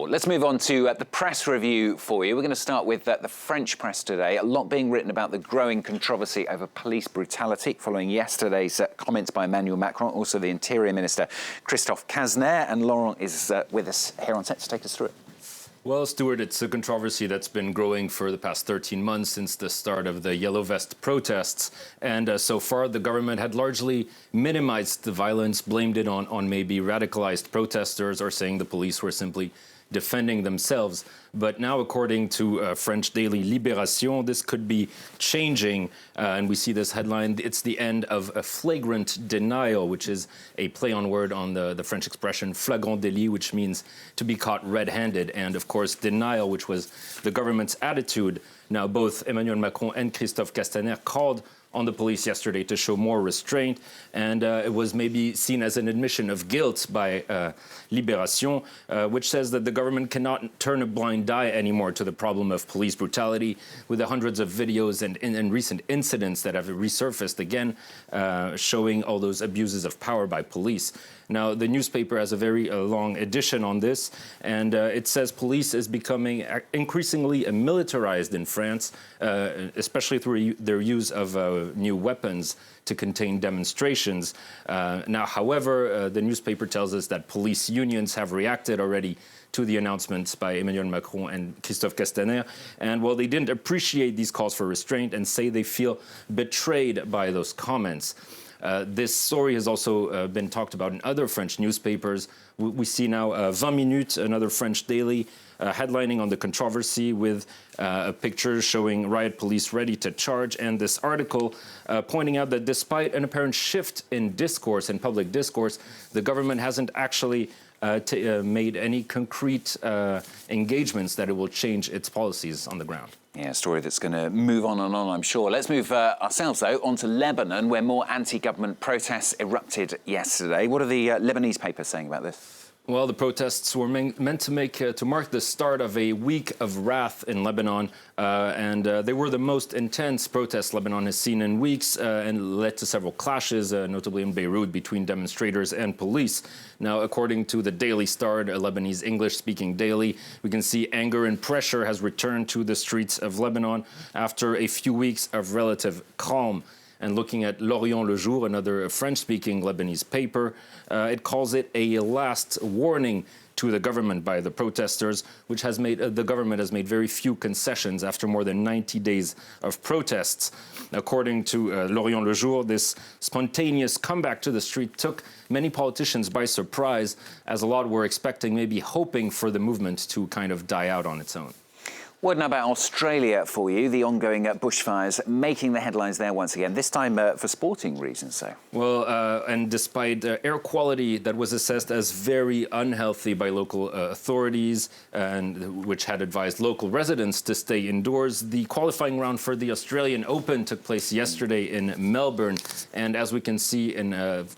more. Let's move on to the press review for you. We're going to start with the French press today. A lot being written about the growing controversy over police brutality following yesterday's comments by Emmanuel Macron, also the Interior Minister Christophe Castaner. And Laurent is with us here on set to take us through it. Well, Stuart, it's a controversy that's been growing for the past 13 months since the start of the Yellow Vest protests. And so far, the government had largely minimized the violence, blamed it on maybe radicalized protesters, or saying the police were simply defending themselves. But now, according to French daily Libération, this could be changing. And we see this headline, it's the end of a flagrant denial, which is a play on word on the French expression flagrant délit, which means to be caught red-handed. And of course, denial, which was the government's attitude. Now, both Emmanuel Macron and Christophe Castaner called on the police yesterday to show more restraint, and it was maybe seen as an admission of guilt by Libération, which says that the government cannot turn a blind eye anymore to the problem of police brutality, with the hundreds of videos and recent incidents that have resurfaced again, showing all those abuses of power by police. Now, the newspaper has a very long edition on this, and it says police is becoming increasingly militarized in France, especially through their use of new weapons to contain demonstrations. Now, however, the newspaper tells us that police unions have reacted already to the announcements by Emmanuel Macron and Christophe Castaner. And while they didn't appreciate these calls for restraint and say they feel betrayed by those comments. This story has also been talked about in other French newspapers. We see now 20 Minutes, another French daily, headlining on the controversy with a picture showing riot police ready to charge, and this article pointing out that despite an apparent shift in discourse, in public discourse, the government hasn't actually made any concrete engagements that it will change its policies on the ground. Yeah, a story that's going to move on and on, I'm sure. Let's move ourselves, though, on to Lebanon, where more anti-government protests erupted yesterday. What are the Lebanese papers saying about this? Well, the protests were meant to mark the start of a week of wrath in Lebanon, and they were the most intense protests Lebanon has seen in weeks, and led to several clashes, notably in Beirut, between demonstrators and police. Now, according to the Daily Star, a Lebanese English-speaking daily, we can see anger and pressure has returned to the streets of Lebanon after a few weeks of relative calm. And looking at L'Orient Le Jour, another French-speaking Lebanese paper, it calls it a last warning to the government by the protesters, which has made the government has made very few concessions after more than 90 days of protests. According to L'Orient Le Jour, this spontaneous comeback to the street took many politicians by surprise, as a lot were expecting, maybe hoping for the movement to kind of die out on its own. Word now about Australia for you, the ongoing bushfires making the headlines there once again, this time for sporting reasons, though. Well, and despite air quality that was assessed as very unhealthy by local authorities, and which had advised local residents to stay indoors, the qualifying round for the Australian Open took place yesterday in Melbourne. And as we can see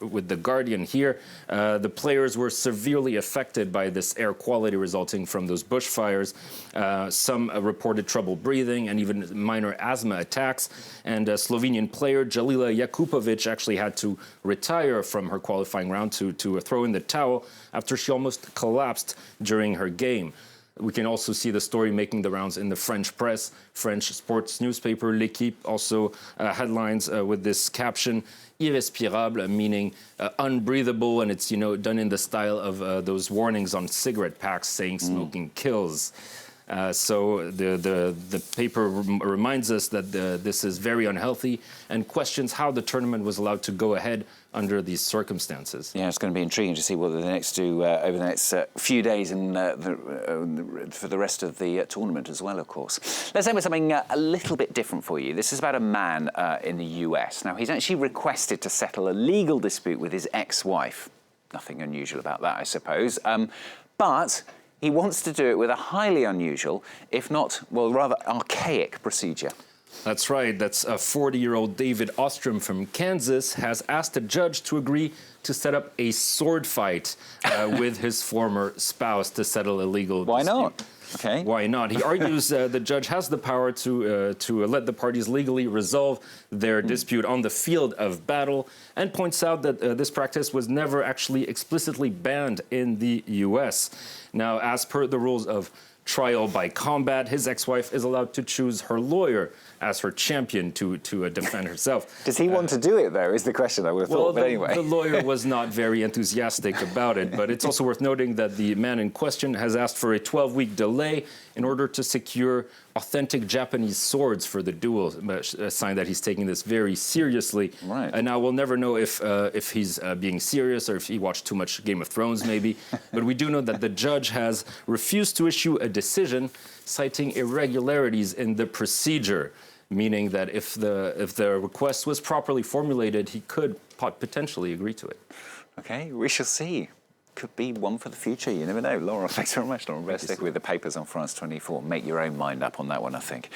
with The Guardian here, the players were severely affected by this air quality resulting from those bushfires. Some reported trouble breathing and even minor asthma attacks. And Slovenian player Jalila Jakupovic actually had to retire from her qualifying round to throw in the towel after she almost collapsed during her game. We can also see the story making the rounds in the French press. French sports newspaper L'Équipe also headlines with this caption, irrespirable, meaning unbreathable, and it's, done in the style of those warnings on cigarette packs saying smoking kills. So the paper reminds us that this is very unhealthy and questions how the tournament was allowed to go ahead under these circumstances. Yeah, it's going to be intriguing to see what the next do over the next few days and for the rest of the tournament as well, of course. Let's end with something a little bit different for you. This is about a man in the US. Now, he's actually requested to settle a legal dispute with his ex-wife. Nothing unusual about that, I suppose. But he wants to do it with a highly unusual, if not, well, rather archaic procedure. That's right. That's a 40-year-old David Ostrom from Kansas has asked a judge to agree to set up a sword fight with his former spouse to settle a legal dispute. Why not? Okay. Why not? He argues the judge has the power to let the parties legally resolve their dispute on the field of battle, and points out that this practice was never actually explicitly banned in the U.S. Now, as per the rules of trial by combat, his ex-wife is allowed to choose her lawyer as her champion to defend herself. Does he want to do it, though, is the question I would have thought, but anyway. The lawyer was not very enthusiastic about it, but it's also worth noting that the man in question has asked for a 12-week delay in order to secure authentic Japanese swords for the duel, a sign that he's taking this very seriously. Right. And now we'll never know if he's being serious or if he watched too much Game of Thrones, maybe. But we do know that the judge has refused to issue a decision citing irregularities in the procedure, meaning that if the request was properly formulated, he could potentially agree to it. Okay, we shall see. Could be one for the future. You never know. Laura, thanks very much. Laura, stick with the papers on France 24. Make your own mind up on that one, I think.